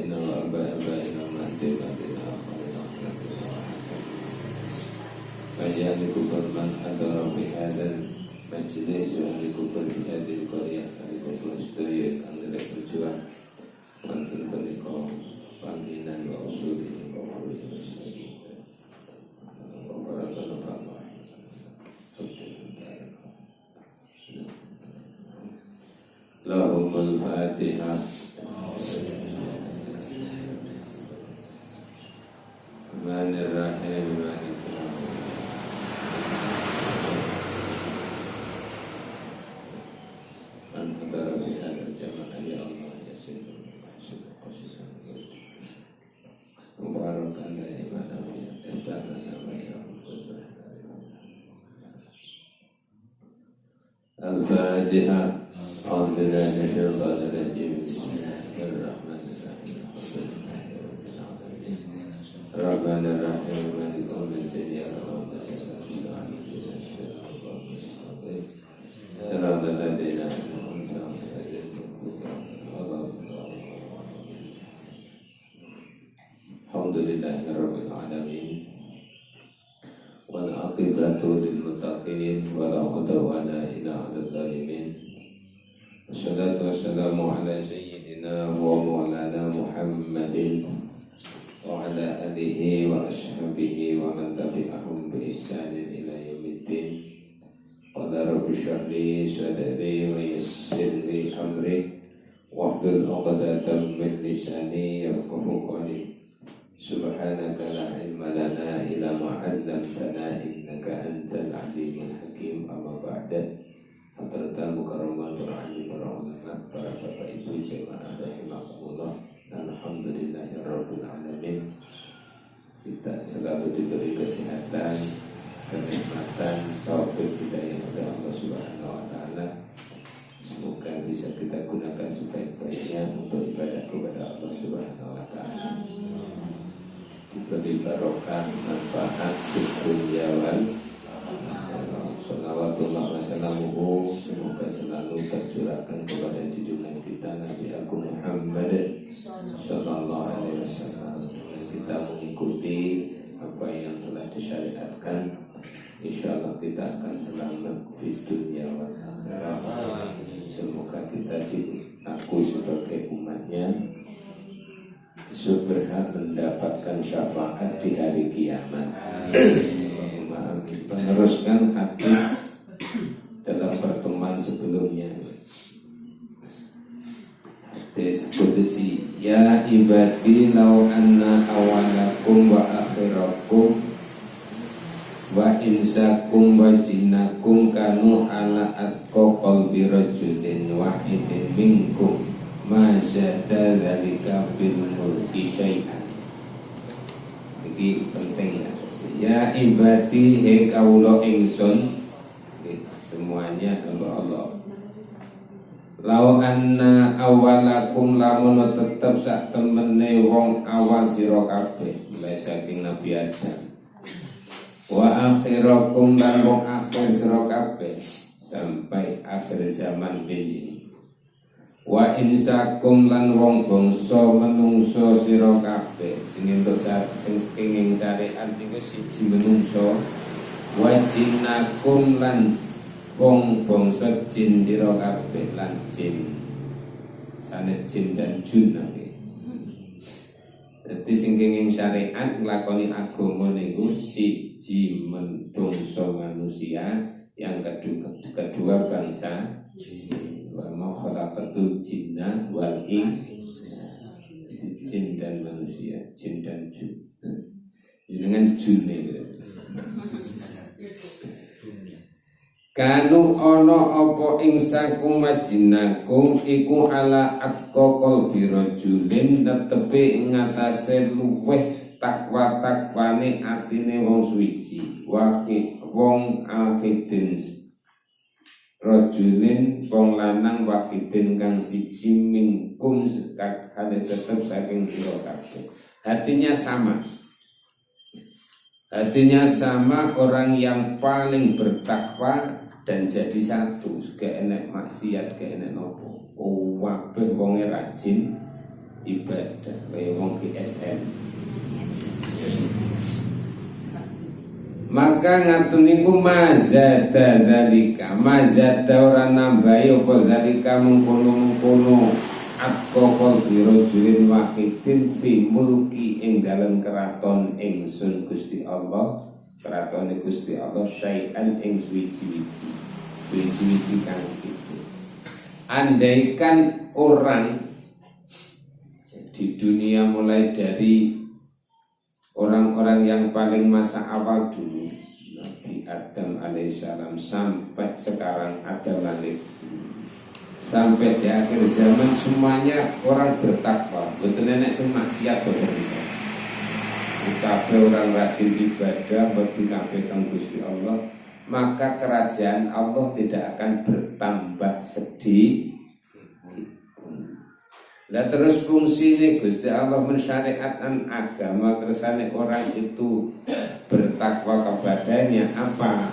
أبنائنا وأباء أبائنا وأمهات أمهاتنا وأخواننا وأخواتنا واجعل كبر من حضر في هذا المجلس وأهل كبر في هذه القرية أهل كبر sedaya kang berjuang wonten punika panggilan wa usuli wa Lahumul Fatihah. Bismillahirrahmanirrahim. Man hadara bi hadzal jamaah ya Allah ya sayyidina Mubarakan daiman amin. Al-Fatihah. أعوذ بالله من الشيطان الرجيم بسم الله الرحمن الرحيم الرحمن الرحيم مالك يوم الدين إياك نعبد وإياك نستعين صراط الذين أنعمت عليهم الحمد لله رب العالمين والعاقبة للمتقين ولا عدوان إلا على الظالمين Wassalatu wassalamu ala sayyidina wa maulana Muhammadin wa ala alihi wa ashabihi wa man tabi'ahum bi ihsanin ila yaumiddin. Qala rabbi shrah li sadri wa yassir li amri wahlul 'uqdatam min lisani yafqahu qawli. Subhanaka la ilma lana illa ma 'allamtana innaka antal alimul hakim. Amma ba'da. Hadratan mukarraman para alim, para ulama, para bapak ibu jemaah rahimakumullah. Alhamdulillahirabbil alamin. Kita selalu diberi kesehatan, kenikmatan, taufik hidayah oleh Allah Subhanahu wa taala. Semoga bisa kita gunakan sebaik-baiknya untuk ibadah kepada Allah Subhanahu wa taala. Diberi barokah, manfaat di dunia wal Salawatullah wassalamuhu. Semoga selalu tercurahkan kepada junjungan kita Nabi Agung Muhammad sallallahu alaihi wasallam. Kita mengikuti apa yang telah disyariatkan, insyaallah kita akan selamat di dunia wal akhirah. Semoga kita diakui sebagai umatnya, berhak mendapatkan syafaat di hari kiamat. Meneruskan hadis dalam pertemuan sebelumnya. Hadis qudsi, ya ibadi law anna awalakum wa akhirakum wa insakum wa jinnakum kanu ala atqa qalbi rajulin wahidin minkum ma zada dzalika bil mulki syai'an. Ini penting ya. Ya ibadi he kaulo ingsun, semuanya Allah. Lau anna awalakum lamun tetep sak temene wong awal sira kabeh mulai saking Nabi Adam. Wa akhirakum lan wong akhir sira kabeh sampai akhir zaman benjing. Wa insakum lan wong bangsa menungso sira kabeh sing entuk sing kenging syariat iku siji menungso. Wa jinnakum lan wong bangsa jin sira kabeh lan jin sanes jin dan jun nggih. Dadi sing kenging syariat nglakoni agama niku siji menungso manusia, yang kedua bangsa jin. Wa ma khalaqatul jinna wal insa. Jin dan manusia, jin dan jin. Dengan jin ini. Kanu ana apa ing sakum majinakum iku ala atqa qalbi rajulin netepe ngatasé luweh takwa-takwane atine wong suci. Wong akhidin rajulin wong lanang wahidin kang siji minkum sekat hale tetep saking sira kabeh. Hatinya sama orang yang paling bertakwa dan jadi satu. Gak enek maksiat, gak enek nopo. Kabeh wonge rajin ibadah kaya wong KSN. Maka ngaten niku mazada dzalika, mazada ora nambahi apa dzalika mengkono-mengkono atqaqal birojulin wahidin fi mulki ing dalem keraton ingsun Gusti Allah, keraton Gusti Allah syai'an ing suwiji-wiji kang itu. Andaikan orang di dunia mulai dari orang-orang yang paling masa awal dulu, Nabi Adam alaihissalam sampai sekarang Adam alaihi, sampai di akhir zaman semuanya orang bertakwa. Betul nenek sing maksiat betul bisa. Kabeh orang rajin ibadah, wedi kabeh teng Gusti Allah, maka kerajaan Allah tidak akan bertambah sedih. Lah terus fungsinya Gusti Allah mensyariatkan agama kersane orang itu bertakwa kepadanya apa?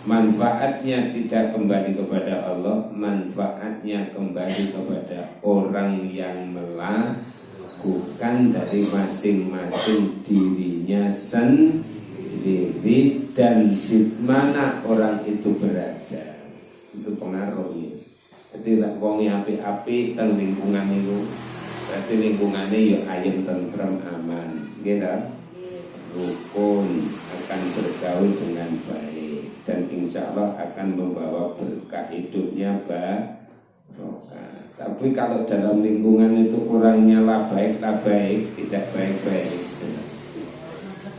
Manfaatnya tidak kembali kepada Allah, manfaatnya kembali kepada orang yang melakukan dari masing-masing dirinya sendiri dan di mana orang itu berada. Itu pengaruhnya. Jadi lah wong api-api teng lingkungan itu, berarti lingkungannya ya ayem tentrem aman, gitu. Rukun akan bergaul dengan baik dan insya Allah akan membawa berkah hidupnya barokah. Tapi kalau dalam lingkungan itu kurangnya lah baik, tidak baik-baik,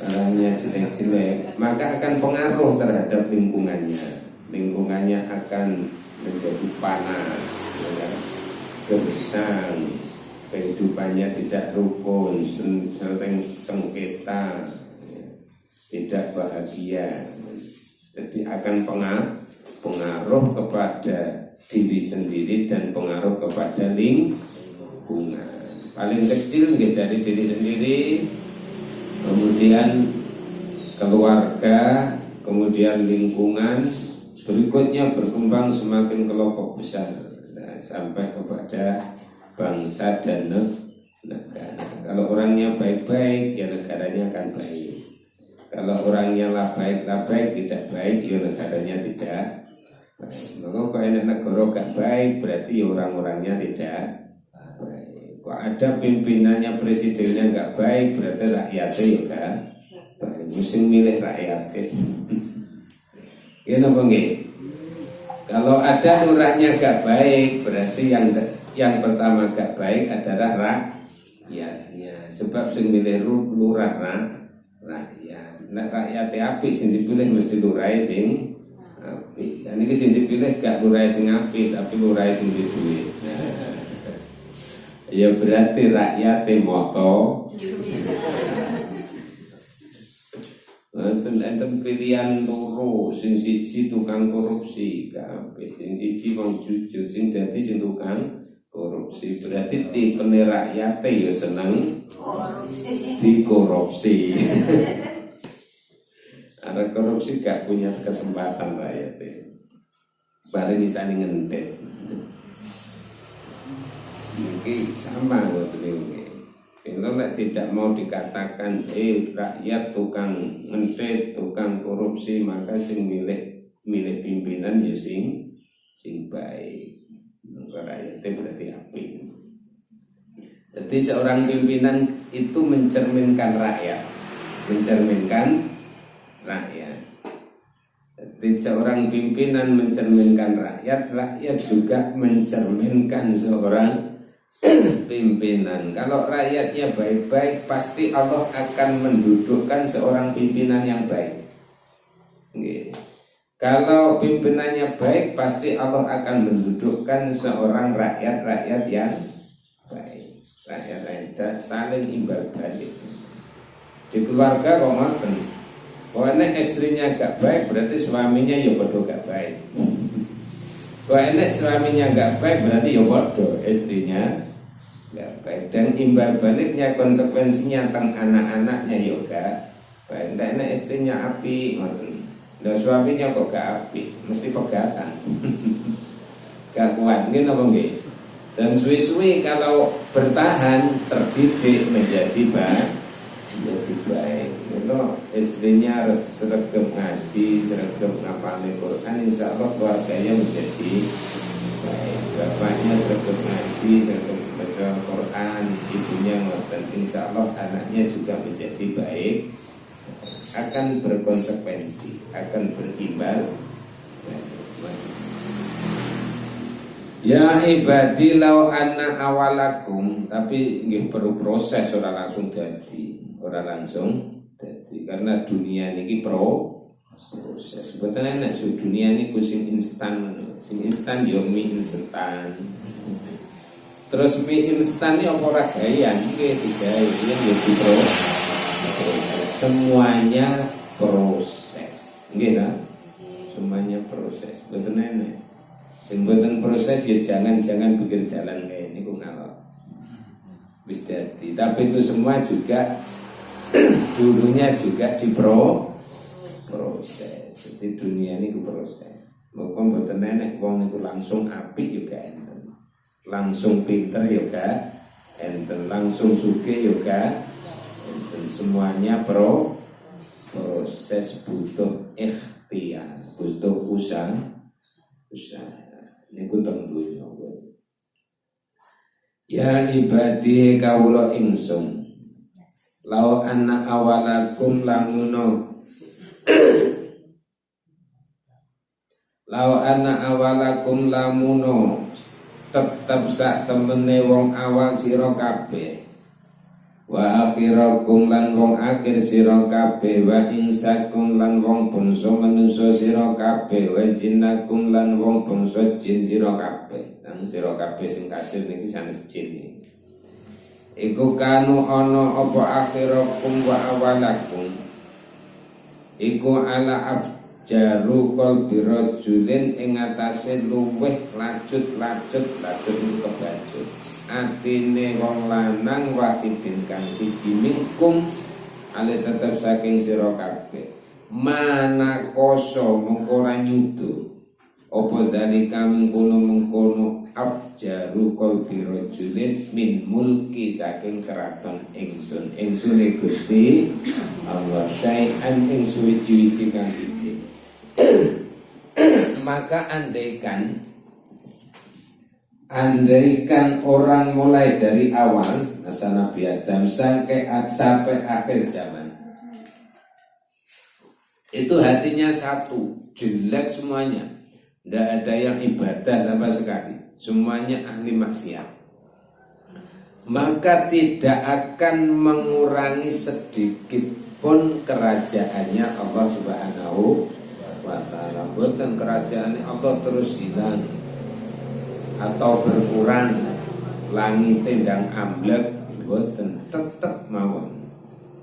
orangnya jelek-jelek, maka akan pengaruh terhadap lingkungannya. Lingkungannya akan menjadi panas, ya, gersang, kehidupannya tidak rukun, sering sengketa, ya, tidak bahagia. Jadi akan pengaruh kepada diri sendiri dan pengaruh kepada lingkungan. Paling kecil dari diri sendiri, kemudian keluarga, kemudian lingkungan. Berikutnya berkembang semakin kelompok besar, nah, sampai kepada bangsa dan negara. Kalau orangnya baik-baik, ya negaranya akan baik. Kalau orangnya lah baik, tidak baik, ya negaranya tidak baik. Maka kalau enak negara gak baik, berarti ya orang-orangnya tidak baik. Kalau ada pimpinannya, presidennya gak baik, berarti rakyatnya ya gak baik. Mesti milih rakyatnya. Ya napa nggih? Kalau ada lurahnya gak baik, berarti yang pertama gak baik adalah rakyatnya. Sebab sing milih lurah rakyat. Nek rakyate apik sing dipilih mesti lurahe sing apik. Saniki sing dipilih gak lurahe sing apik, tapi lurahe sing duwe. Nah, ya berarti rakyate moto. Enten pilihan loro, sing siji tukang korupsi, kabeh sing siji wong jujur, sing dadi sing tukang korupsi. Berarti tipene rakyate ya seneng dikorupsi. Ada korupsi gak punya kesempatan rakyate. Bareng isane ngentet. Iki sama ngoten iki. Kalau tidak mau dikatakan rakyat tukang ngentet, tukang korupsi, maka sing milih pimpinan ya sing baik. Maka rakyatnya berarti apik. Jadi seorang pimpinan itu mencerminkan rakyat. Jadi seorang pimpinan mencerminkan rakyat, rakyat juga mencerminkan seorang pimpinan. Kalau rakyatnya baik-baik, pasti Allah akan mendudukkan seorang pimpinan yang baik. Kalau pimpinannya baik, pasti Allah akan mendudukkan seorang rakyat yang baik. Rakyat saling imbal balik. Di keluarga kok ngoten. Kalau istrinya gak baik, berarti suaminya ya bodoh gak baik. Kalau suaminya gak baik, berarti ya bodoh istrinya gak baik. Dan imbal baliknya konsekuensinya tentang anak-anaknya juga baik. Nek istrinya api, dan suaminya kok gak api, mesti pegatan. Gak kuat, nggih napa nggih? Dan suwi-suwi kalau bertahan terdidik menjadi baik. Kalau istrinya seragam ngaji, seragam ngapalin Quran, insya Allah keluarganya menjadi baik. Bapaknya seragam ngaji, seragam baca Quran, ibunya ngoten, insya Allah anaknya juga menjadi baik. Akan berkonsekuensi, akan berimbal. Ya ibadi law anna awalakum, tapi nggih perlu proses, ora langsung jadi karena dunia niki proses. Mboten enak dunia niku sing instan yo mie instan. Terus mie instan iki apa ora gayan nggih digawe yen yo semuanya proses. Nggih ta? Semuanya proses. Mboten enak. Sing mboten proses ya jangan pikir jalan kayak niku ngalor. Wis dadi, tapi itu semua juga dulunya juga proses. Jadi dunia ini proses. Moko mboten enek wong niku langsung apik juga enten. Langsung pinter juga enten, langsung sugih juga enten. Semuanya proses, butuh ikhtiar, butuh usaha. Niku teng dunya. Ya ibadi kawula ingsun. Lau anna awalakum lamuno Lau anna awalakum lamuno tetep sak temene wong awal sira kabeh. Wa akhirakum lan wong akhir sira kabeh, wa insakum lan wong bangsa manungsa sira kabeh, wa jinnakum lan wong bangsa jin sira kabeh. Nang sira kabeh sing kathir niki sanes jin. Iku kanu ana apa akhirakum wa awalakum. Iku ala afjaru qalbi rajulin ing atase luweh lacut kebacut. Atine wong lanang wahidin kang siji minkum ale tetep saking sira kabeh. Mana koso mengko ora nyudu. Apa dalika mengkono afjaru qalbi rajulin min mulki saking keraton ingsun. Insune Gusti Allah syai'an ing suwi-wiji kang gedhe. Maka andaikan orang mulai dari awal masa Nabi Adam sampai akhir zaman itu hatinya satu, jelek semuanya, tidak ada yang ibadah sama sekali, semuanya ahli maksiat, maka tidak akan mengurangi sedikit pun kerajaannya Allah Subhanahu wa ta'ala. Bukan kerajaannya Allah terus hilang atau berkurang, langit tendang amblek, boten, tetap mawon,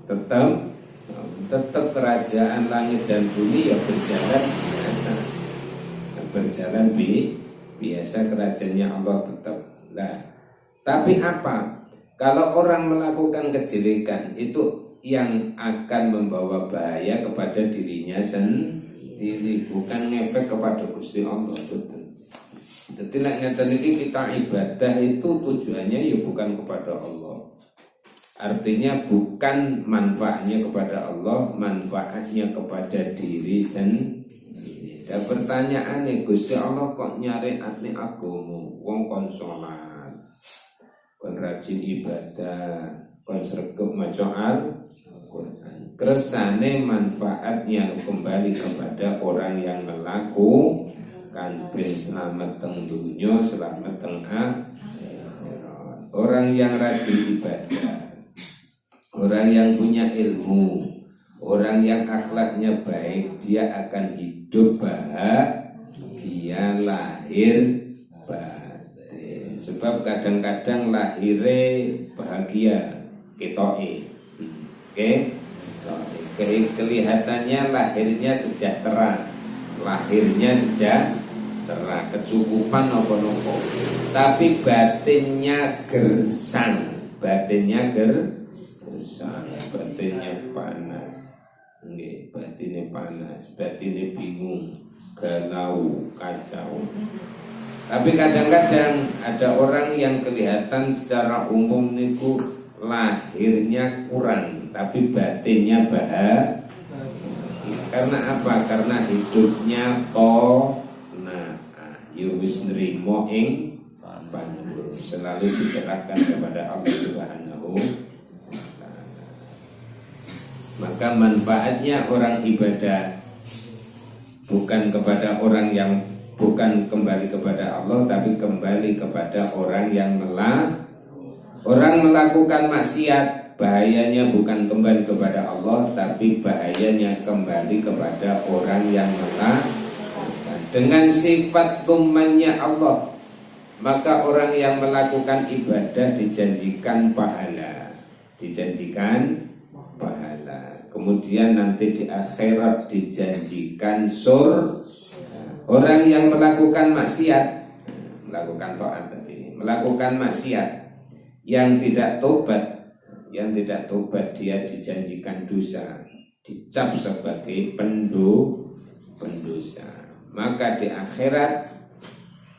tetap kerajaan langit dan bumi ya berjalan biasa kerajaannya Allah tetap. Nah, tapi apa? Kalau orang melakukan kejelekan itu yang akan membawa bahaya kepada dirinya sendiri, bukan ngefek kepada Gusti Allah. Betul. Jadi ngeten iki kita ibadah itu tujuannya ya bukan kepada Allah. Artinya bukan manfaatnya kepada Allah, manfaatnya kepada diri sendiri. Dan pertanyaan nih Gusti Allah kok nyariatne agama, wong kon salat, kon rajin ibadah, kon sregep maca Al-Qur'an. Kersane manfaatnya kembali kepada orang yang melakukan ben selamat teng dunya, selamat teng akhirat. Orang yang rajin ibadah, orang yang punya ilmu, orang yang akhlaknya baik, dia akan hidup bahagia lahir batin. Sebab kadang-kadang lahirnya bahagia ketoke. Oke? Kelihatannya lahirnya sejahtera, lahirnya sejahtera, kecukupan nopo-nopo, tapi batinnya gersang, batinnya panas, batinnya bingung, galau, kacau. Tapi kadang-kadang ada orang yang kelihatan secara umum niku lahirnya kurang, tapi batinnya bahagia. Karena apa? Karena hidupnya nah wis nrimo ing panjenengan, selalu diserahkan kepada Allah Subhanahu wa taala. Maka manfaatnya orang ibadah bukan kepada orang yang bukan kembali kepada Allah, tapi kembali kepada orang yang melakukan maksiat. Bahayanya bukan kembali kepada Allah, tapi bahayanya kembali kepada orang yang melakukan dengan sifat kumannya Allah. Maka orang yang melakukan ibadah dijanjikan pahala, kemudian nanti di akhirat dijanjikan surga. Orang yang melakukan maksiat, melakukan taat tadi, melakukan maksiat yang tidak tobat, dia dijanjikan dosa, dicap sebagai pendosa. Maka di akhirat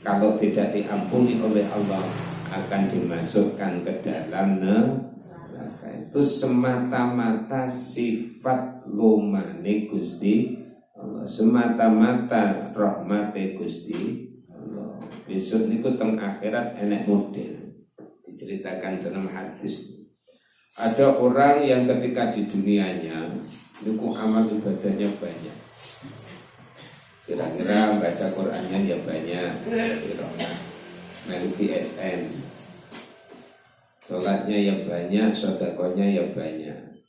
kalau tidak diampuni oleh Allah akan dimasukkan ke dalam neraka. Itu semata-mata sifat lumane Gusti Allah, semata-mata rahmate Gusti Allah. Besok niku teng akhirat enek model diceritakan dalam hadis. Ada orang yang ketika di dunianya niku amal ibadahnya banyak, kira-kira baca Qur'annya ya banyak, meluki SM, sholatnya ya banyak, sedekahnya ya banyak,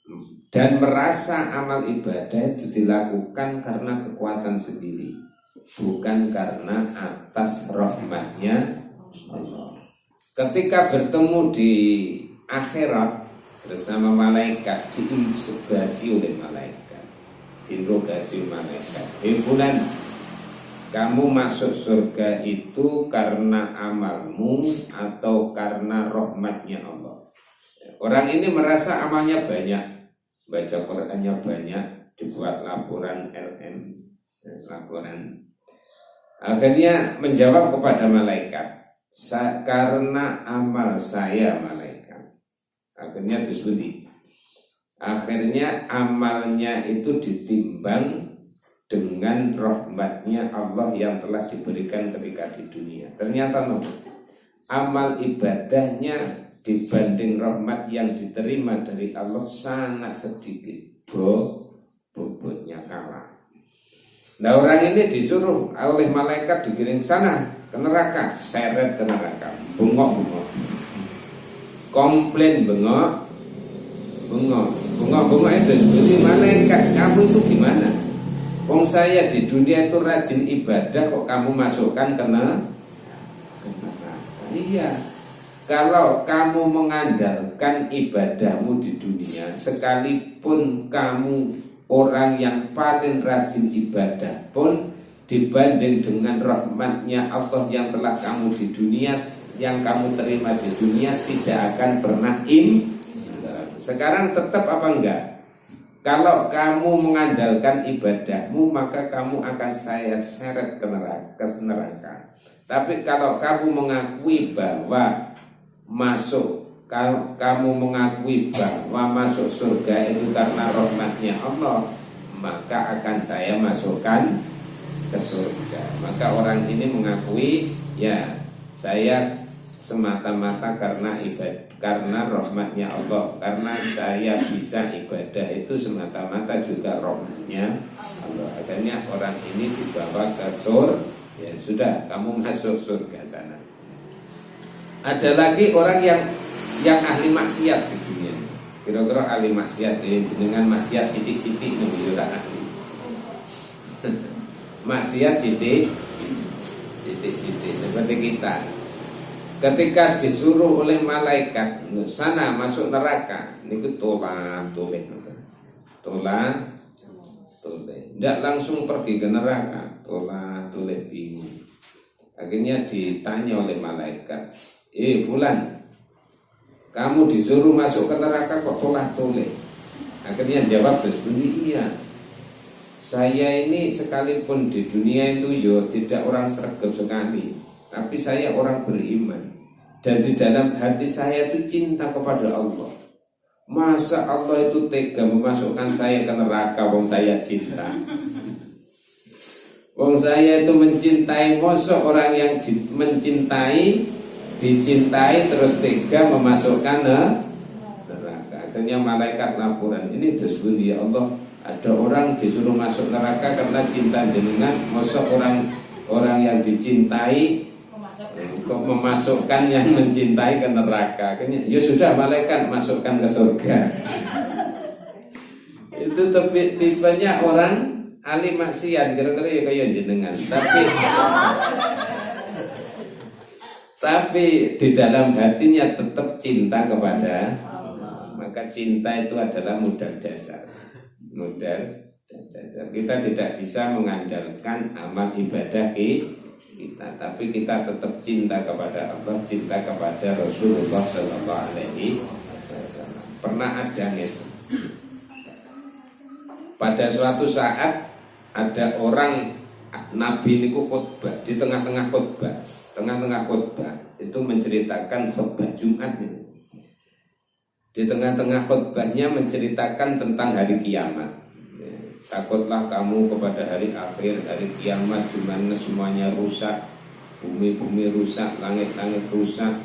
dan merasa amal ibadah itu dilakukan karena kekuatan sendiri, bukan karena atas rahmatnya Allah. Ketika bertemu di akhirat bersama malaikat, diinterogasi oleh malaikat, fulan, kamu masuk surga itu karena amalmu atau karena rahmatnya Allah? Orang ini merasa amalnya banyak, baca Qur'annya banyak, dibuat laporan LM, laporan. Akhirnya menjawab kepada malaikat, karena amal saya malaikat. Akhirnya disebut, akhirnya amalnya itu ditimbang dengan rahmatnya Allah yang telah diberikan ketika di dunia. Ternyata amal ibadahnya dibanding rahmat yang diterima dari Allah sangat sedikit, bobotnya kalah. Nah, orang ini disuruh oleh malaikat digiring sana ke neraka, seret ke neraka, bengok-bengok, komplain bengok itu seperti malaikat, kamu itu gimana? Wong saya di dunia itu rajin ibadah, kok kamu masukkan ke neraka? Iya, kalau kamu mengandalkan ibadahmu di dunia, sekalipun kamu orang yang paling rajin ibadah pun, dibanding dengan rahmatnya Allah yang telah kamu di dunia, yang kamu terima di dunia, tidak akan pernah Sekarang tetap apa enggak? Kalau kamu mengandalkan ibadahmu, maka kamu akan saya seret ke neraka. Tapi kalau kamu mengakui bahwa kamu mengakui bahwa masuk surga itu karena rahmatnya Allah, maka akan saya masukkan ke surga. Maka orang ini mengakui, ya saya semata-mata karena rahmatnya Allah, karena saya bisa ibadah itu semata-mata juga rahmatnya Allah. Akhirnya orang ini dibawa ke surga. Ya sudah, kamu masuk surga sana. Ada lagi orang yang ahli maksiat di dunia. Kira-kira ahli maksiat, jenengan maksiat sidik-sidik itu ora ahli. Maksiat sidik seperti kita. Ketika disuruh oleh malaikat sana masuk neraka, niku toleh. Tidak langsung pergi ke neraka, toleh bingung. Akhirnya ditanya oleh malaikat, fulan, kamu disuruh masuk ke neraka kok toleh? Akhirnya jawab berbunyi, iya, saya ini sekalipun di dunia itu tidak orang sregep sekali, tapi saya orang beriman dan di dalam hati saya itu cinta kepada Allah. Masa Allah itu tega memasukkan saya ke neraka wong saya cinta? Wong saya itu mencintai, masa orang yang mencintai, dicintai terus tega memasukkan neraka. Akhirnya malaikat laporan, ini disebut ya Allah, ada orang disuruh masuk neraka karena cinta jenengan. Masa orang yang dicintai kok memasukkan yang mencintai ke neraka? Akhirnya ya sudah, malaikat masukkan ke surga. Itu tipenya orang ahli maksiat, kira-kira ya kayak jenengan. Tapi di dalam hatinya tetap cinta kepada Allah. Maka cinta itu adalah modal dasar. Kita tidak bisa mengandalkan amal ibadah kita, tapi kita tetap cinta kepada Allah, cinta kepada Rasulullah Sallallahu Alaihi Wasallam. Pernah ada itu. Pada suatu saat ada orang Nabi niku khutbah di tengah-tengah khutbah itu menceritakan khutbah Jumat ini. Di tengah-tengah khutbahnya menceritakan tentang hari kiamat. Takutlah kamu kepada hari akhir, hari kiamat di mana semuanya rusak, bumi rusak, langit-langit rusak,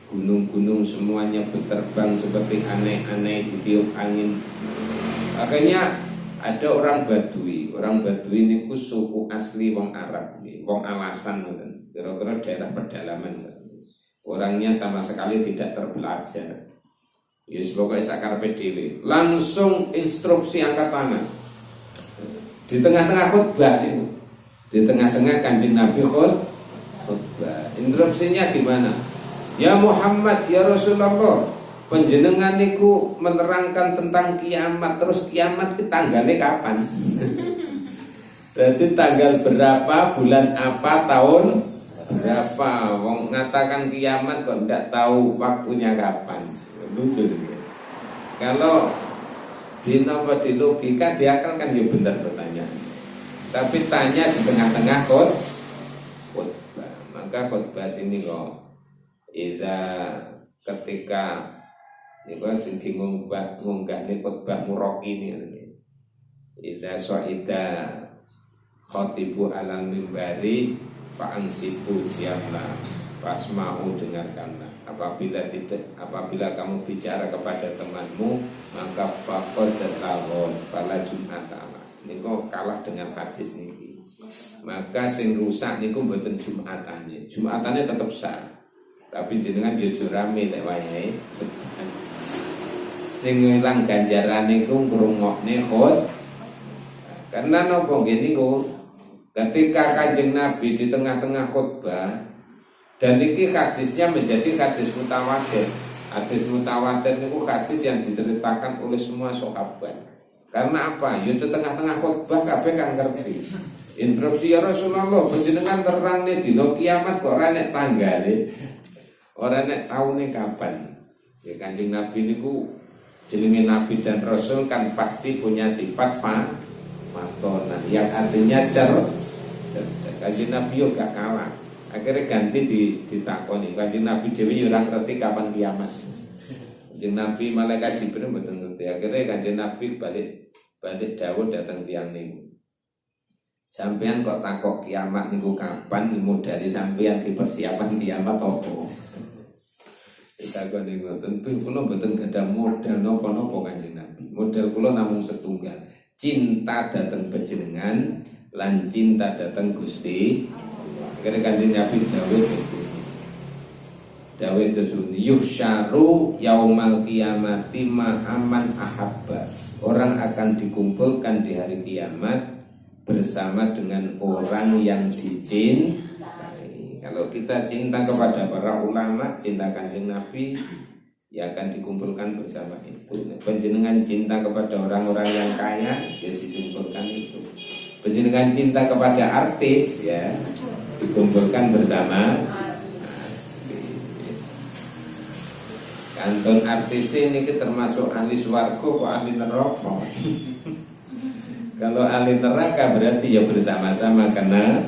gunung-gunung semuanya berterbang seperti aneh-aneh ditiup angin. Makanya ada orang Badui ini suku asli wong Arab, wong Alasan, kira-kira daerah pedalaman. Orangnya sama sekali tidak terpelajar. Yes, pokoknya sakar PDW. Langsung instruksi angkat tangan. Di tengah-tengah khutbah itu, di tengah-tengah Kanjeng Nabi khutbah. Instruksinya gimana? Ya Muhammad, ya Rasulullah, panjenengan niku menerangkan tentang kiamat, terus kiamat itu tanggalnya kapan? Jadi tanggal berapa, bulan apa, tahun berapa? Wong ngatakan kiamat kok tidak tahu waktunya kapan. Lucu gitu. Kalau di logika di akal kan ya benar pertanyaan. Tapi tanya di tengah-tengah khutbah. Maka khutbah sini kok ketika niku sing ngunggah ni khutbah Muraqi ini. Idza sa'ida khatibu alal mimbari fa'ansitu siamla fasma'u, dengarkanlah. Apabila kamu bicara kepada temanmu, maka faqad tawon fala jum'atana. Niku kalah dengan hadis niki. Maka sing rusak niku mboten Jumatane. Jumatane tetap sah. Tapi jenengan yo rame lek wayahe. Sing ilang ganjaran niku ngrungokne khut. Karena napa nggih niku ketika Kanjeng Nabi di tengah-tengah khutbah, dan ini hadisnya menjadi hadis mutawatir. Hadis mutawatir itu hadis yang diceritakan oleh semua sahabat. Karena apa? Ya di tengah-tengah khutbah kabeh kan ngerti. Instruksi ya Rasulullah, panjenengan terang nih dina kiamat kok ora nek tanggale. Ora nek taune kapan. Ya Kanjeng Nabi niku jenenge Nabi dan Rasul kan pasti punya sifat fatona, yang artinya Kanjeng Nabi yo gak kalah. Akhirnya ganti ditakoni. Kanjeng Nabi dhewe yo ora ngerti kapan kiamat. Kanjeng Nabi malaikat Jibril mboten ngerti. Akhirnya Kanjeng Nabi balik dawuh datang tiyang niku. Sampeyan kok takok kiamat niku kapan? Modali sampeyan ki persiapan kiamat opo? Ditakoni ngoten, kula mboten gadah modal napa-napa Kanjeng Nabi. Modal kula namung setunggal. Cinta dateng panjenengan lan cinta dateng Gusti. Akhirnya Kanjeng Nabi dawuh yuhsyaru yaumal qiyamati ma'aman ahabba. Orang akan dikumpulkan di hari kiamat bersama dengan orang yang dicintai. Kalau kita cinta kepada para ulama, cinta Kanjeng Nabi, ya akan dikumpulkan bersama itu. Panjenengan cinta kepada orang-orang yang kaya, ya dikumpulkan itu. Panjenengan cinta kepada artis, ya dikumpulkan bersama kanton artis ini termasuk ahli swarga kok ahli neraka. Kalau ahli neraka berarti ya bersama-sama karena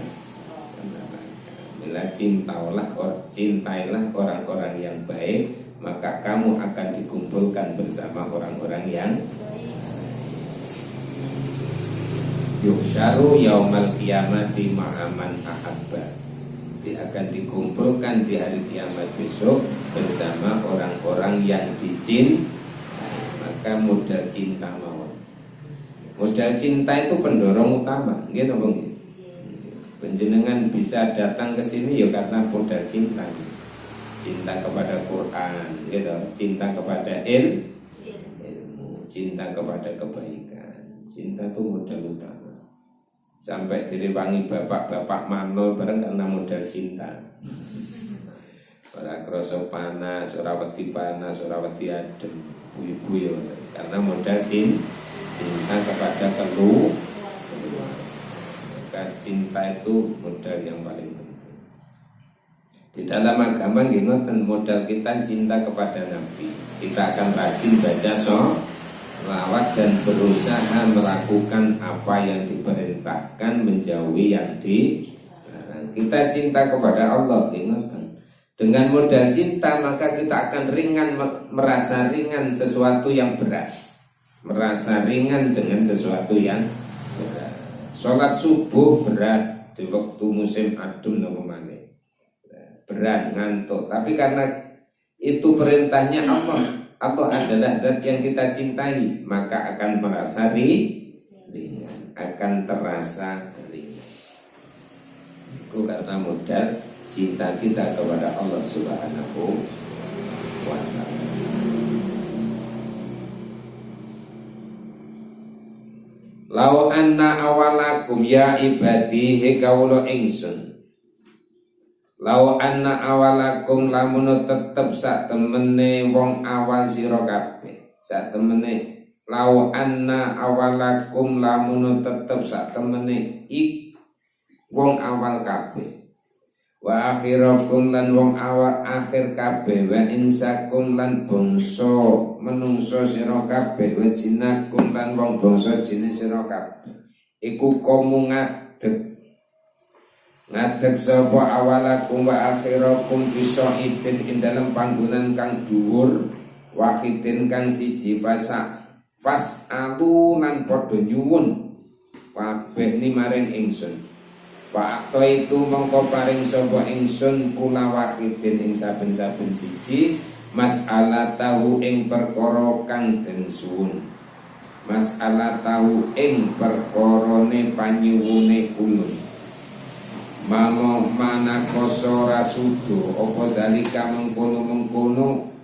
bila cintailah orang-orang yang baik, maka kamu akan dikumpulkan bersama orang-orang yang yuhsyaru yaumal qiyamati ma'aman ahabba. Dia akan dikumpulkan di hari kiamat besok bersama orang-orang yang dicintai. Maka modal cinta mawon. Modal cinta itu pendorong utama, gitu Bang. Penjenengan bisa datang ke sini ya karena modal cinta. Cinta kepada Quran, gitu. Cinta kepada ilmu, cinta kepada kebaikan. Cinta itu modal utama. Sampai direwangi bapak-bapak manul bareng karena modal cinta. Ora krasa panas, ora wedi adem, buyu-buyu karena modal cinta kepada keluarga. Maka cinta itu modal yang paling penting. Di dalam agama nggih ngoten, modal kita cinta kepada Nabi. Kita akan rajin baca sholawat dan berusaha melakukan apa yang diperintahkan, menjauhi yang dilarang. Kita cinta kepada Allah, ingatkan. Dengan modal cinta maka kita akan merasa ringan sesuatu yang berat. Merasa ringan dengan sesuatu yang berat. Sholat subuh berat di waktu musim adem namanya. Berat, ngantuk. Tapi karena itu perintahnya Allah, atau adalah zat yang kita cintai, maka akan merasa ringan, akan terasa ringan. Itu karena modal cinta kita kepada Allah Subhanahu wa ta'ala. Lau anna awalakum ya ibadi he kawula ingsun. Lau anna awalakum lamun tetep sak temene wong awal sira kabeh. Sak temene lau anna awalakum lamun tetep sak temene wong awal kabeh. Wa akhirakum lan wong awal akhir kabeh, wa insakum lan bangsa menungso sira kabeh, wa jinakum lan wong bangsa jin sira kabeh. Iku komu ngadeg sapa awalakum wa akhirakum bisaidin ing dalem panggonan kang dhuwur, wahidin kang siji, fasalu lan padha nyuwun kabeh ni maring ingsun. Pak itu mongko paring sapa ingsun kula wahidin ing saben-saben siji masalah tahu ing perkara kang den suwun. Masalah tahu ing perkarane panyuwune ulun. Mamo mana koso rasudo apa dalika mengkono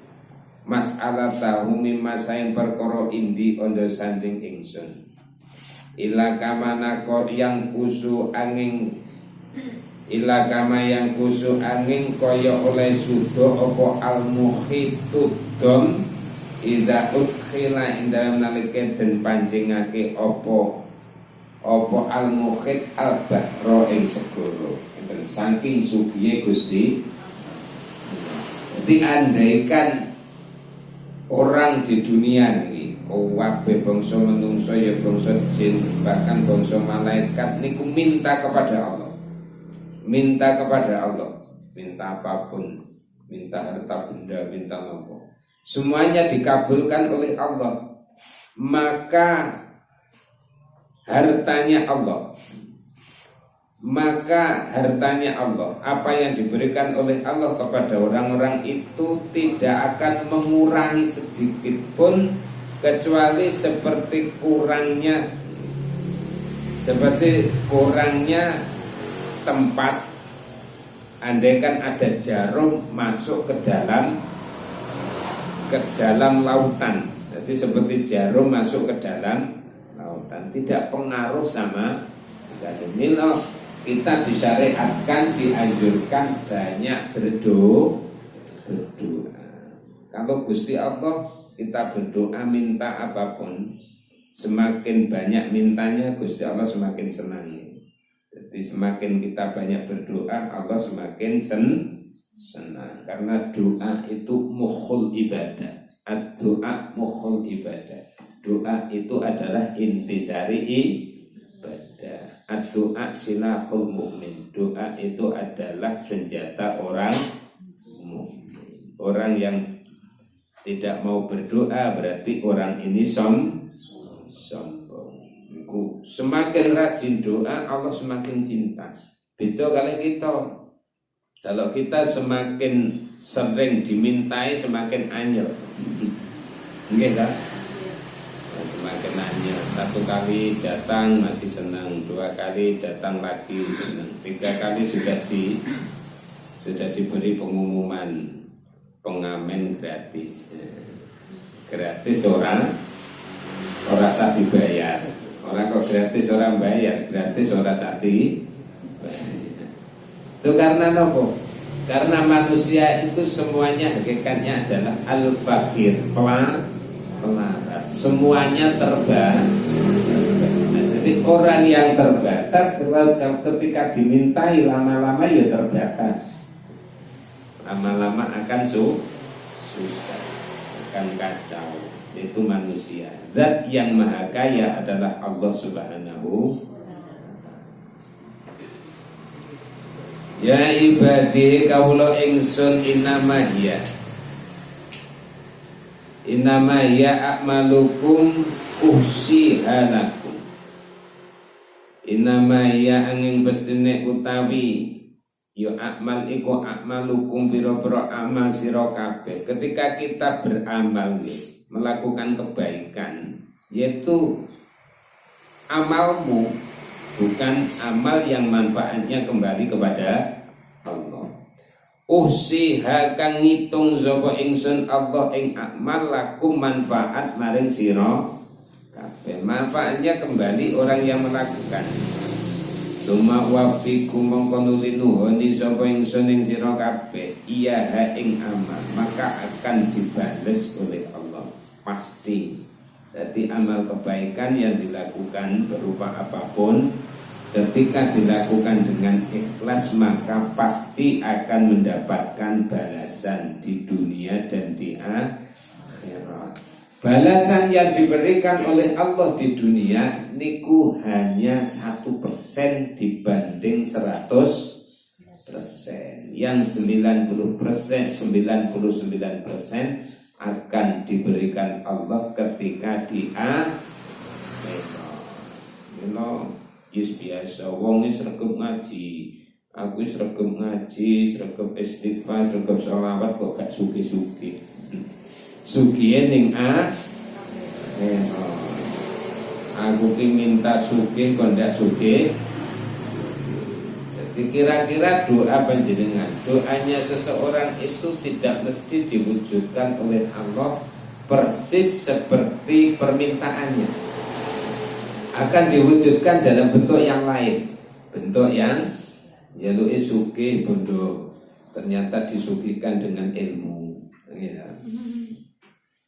masalah tahu mimasa ing perkara indi ondo sanding ingsun. Ila kama yang kusu angin kaya oleh sudo opo al-mukhitud dom ida udkhila indalem nalike den panjingake opo al-mukhit al-bahro ing segoro. Enten saking sugiye Gusti. Jadi andaikan orang di dunia ini kabeh bangsa manungsa ya bangsa jin bahkan bangsa malaikat niku minta kepada Allah. Minta apapun, minta harta benda, minta apa. Semuanya dikabulkan oleh Allah. Maka hartanya Allah, apa yang diberikan oleh Allah kepada orang-orang itu tidak akan mengurangi sedikit pun, kecuali seperti kurangnya tempat. Andaikan ada jarum masuk ke dalam lautan, jadi seperti jarum masuk ke dalam lautan, tidak pengaruh sama sekali. Kita disyariatkan, dianjurkan banyak berdoa. Kalau Gusti Allah kita berdoa minta apapun, semakin banyak mintanya Gusti Allah semakin senang. Jadi semakin kita banyak berdoa, Allah semakin senang. Karena doa itu mukhul ibadah. Doa mukhul ibadah. Doa itu adalah intisari ibadah. Ad-du'a silahul mu'min. Doa itu adalah senjata orang mukmin. Orang yang tidak mau berdoa berarti orang ini sombong. Semakin rajin doa, Allah semakin cinta. Beda kalau kita. Kalau kita semakin sering dimintai, semakin anyel. Nggih ta? Semakin anyel. Satu kali datang masih senang, dua kali datang lagi senang, tiga kali sudah diberi pengumuman pengamen gratis. Gratis orang sah dibayar. Orang kok gratis orang bayar, gratis orang sah dibayar. Itu karena apa? Karena manusia itu semuanya hakikatnya adalah al-fakir, pelarat. Semuanya terbatas. Jadi orang yang terbatas ketika dimintai lama-lama ya terbatas. Lama-lama akan susah, akan kacau. Itu manusia. Zat yang maha kaya adalah Allah Subhanahu. Ya ibadi kawula ingsun inama ya a'malukum uhsihalakum. Inama ya angin pestine utawi ya akmal iku akmalukum pira-pira amal sira kabeh. Ketika kita beramal melakukan kebaikan, yaitu amalmu bukan amal yang manfaatnya kembali kepada Allah. Uhsiha kang ngitung sapa ingsun Allah ing amal lakum manfaat maring sira kabeh. Manfaatnya kembali orang yang melakukan. Suma wafikum mongko nuli nuhoni sapa ingsun ing sira kabeh iya ha ing amal, maka akan dibales oleh Allah pasti. Jadi amal kebaikan yang dilakukan berupa apapun, ketika dilakukan dengan ikhlas maka pasti akan mendapatkan balasan di dunia dan di akhirat. Balasan yang diberikan oleh Allah di dunia niku hanya 1% dibanding 100%. Yang 90%, 99% akan diberikan Allah ketika di akhirat. Yus biasa, wong wis sregep ngaji, aku wis sregep ngaji, sregep istighfar, sregep sholawat kok gak sugih-sugih. Sugih ning aku ki minta sugih kok ndak sugih. Jadi kira-kira doa panjenengan, doanya seseorang itu tidak mesti diwujudkan oleh Allah persis seperti permintaannya. Akan diwujudkan dalam bentuk yang lain, bentuk yang jaluke sugih bondo ternyata disugihkan dengan ilmu, ya.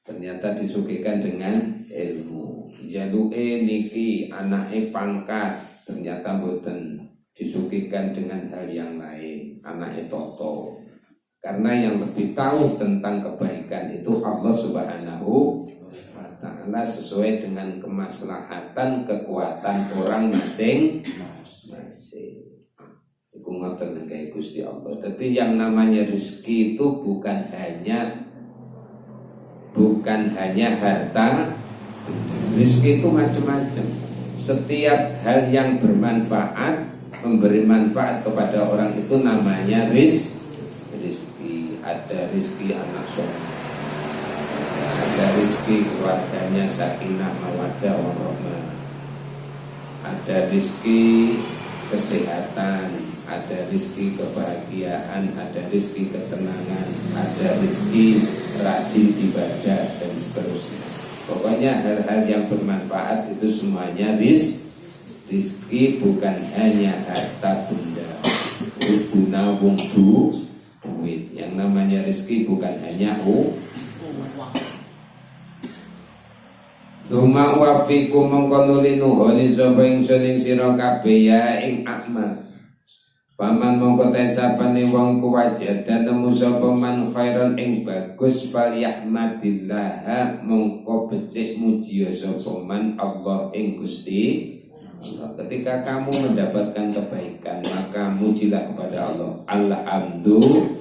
Ternyata disugihkan dengan ilmu. Jaluke niki anake pangkat ternyata mboten, disugihkan dengan hal yang lain, anake toto. Karena yang lebih tahu tentang kebaikan itu Allah Subhanahu wa ta'ala sesuai dengan kemaslahatan kekuatan orang masing-masing. Iku ngoten nggih Gusti Allah. Jadi yang namanya rezeki itu bukan hanya harta. Rezeki itu macam-macam. Setiap hal yang bermanfaat, memberi manfaat kepada orang itu namanya rezeki. Ada rezeki anak soleh, ada rezeki keluarganya sakinah mawaddah warahmah, ada rezeki kesehatan, ada rezeki kebahagiaan, ada rezeki ketenangan, ada rezeki rajin ibadah dan seterusnya. Pokoknya hal-hal yang bermanfaat itu semuanya rezeki, bukan hanya harta benda, guna wong duit. Yang namanya rezeki bukan hanya uang. Suma wafikum mongko nuli nuhoni sapa ingsun ing sira kabeh ya ing amal. Paman mongko tesapane wong kuwajadan nemu sapa man khairon ing bagus falyahmadillah, mongko becik muji sapa man Allah ing Gusti Allah. Ketika kamu mendapatkan kebaikan, maka mujilah kepada Allah. Alhamdulillah.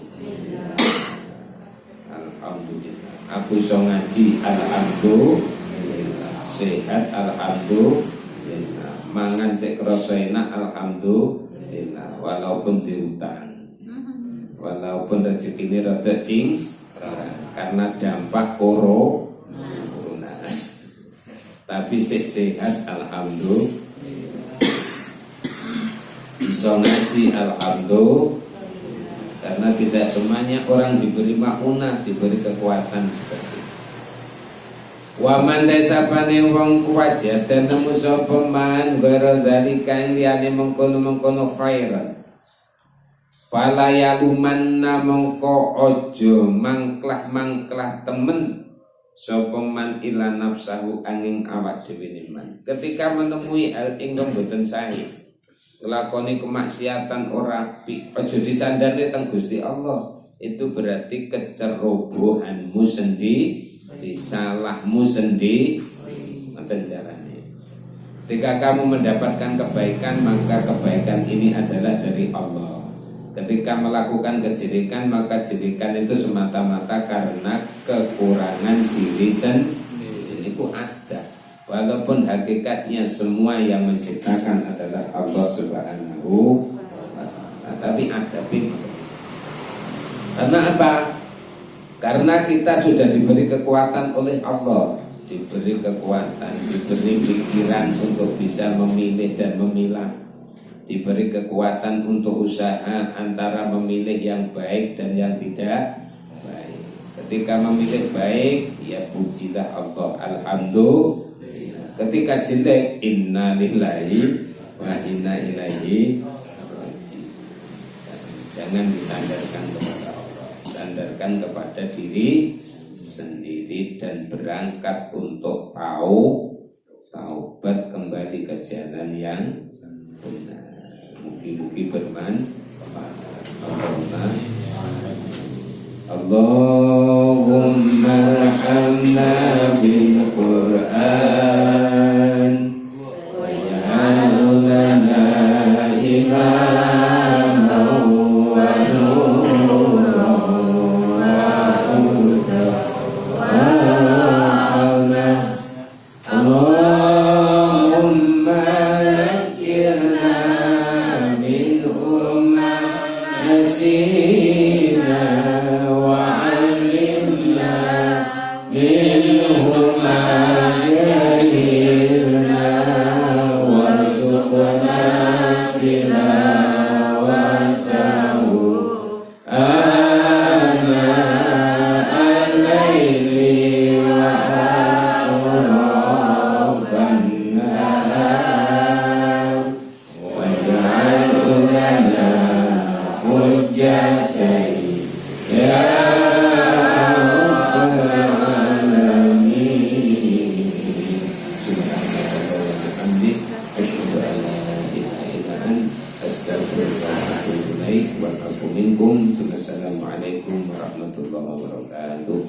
Alhamdulillah. Aku iso ngaji, alhamdulillah. Sehat, alhamdulillah. Mangan sik krasa enak, alhamdulillah. Walaupun diutang, walaupun rezeki ini rada karena dampak corona, tapi sehat, alhamdulillah. Bisa ngaji, alhamdulillah. Karena tidak semuanya orang diberi maunah, diberi kekuatan seperti itu. Wa man tasabane wong kuwajat nemu sapa man gara dari kain liyane mengkono khairan. Fala yalumanna mongko aja mangklah temen sapa man ila nafsahu angin awak dhewe man. Ketika menemui hal ingkang boten sae, nglakoni kemaksiatan ora apik, aja disandare teng Gusti Allah. Itu berarti kecerobohanmu sendiri, salahmu sendiri. Ngoten carane. Ketika kamu mendapatkan kebaikan, maka kebaikan ini adalah dari Allah. Ketika melakukan kejelekan, maka jelekan itu semata-mata karena kekurangan diri sendiri. Itu ada. Walaupun hakikatnya semua yang menciptakan adalah Allah Subhanahu wa ta'ala, tapi ada pintu. Karena apa? Karena kita sudah diberi kekuatan oleh Allah, diberi kekuatan, diberi pikiran untuk bisa memilih dan memilah, diberi kekuatan untuk usaha antara memilih yang baik dan yang tidak baik. Ketika memilih baik, ya pujilah Allah, alhamdulillah. Ketika jelek, inna lillahi wa inna ilaihi raji'un. Jangan disandarkan kepada Allah, sandarkan kepada diri sendiri dan berangkat untuk taubat kembali ke jalan yang benar. Mugi-mugi bermanfaat. Allahumma arhamna bil Qur'an wa ja'al lana imaman wa nuran wa hudan wa rahmah. Allahumma zakirna minhu ma nasina wa 'allimna minhu ma jahilna warzuqna tilawatahu ana al-laili wa atrafan nahar waj'al lana hujjatan ya Assalamualaikum warahmatullahi wabarakatuh.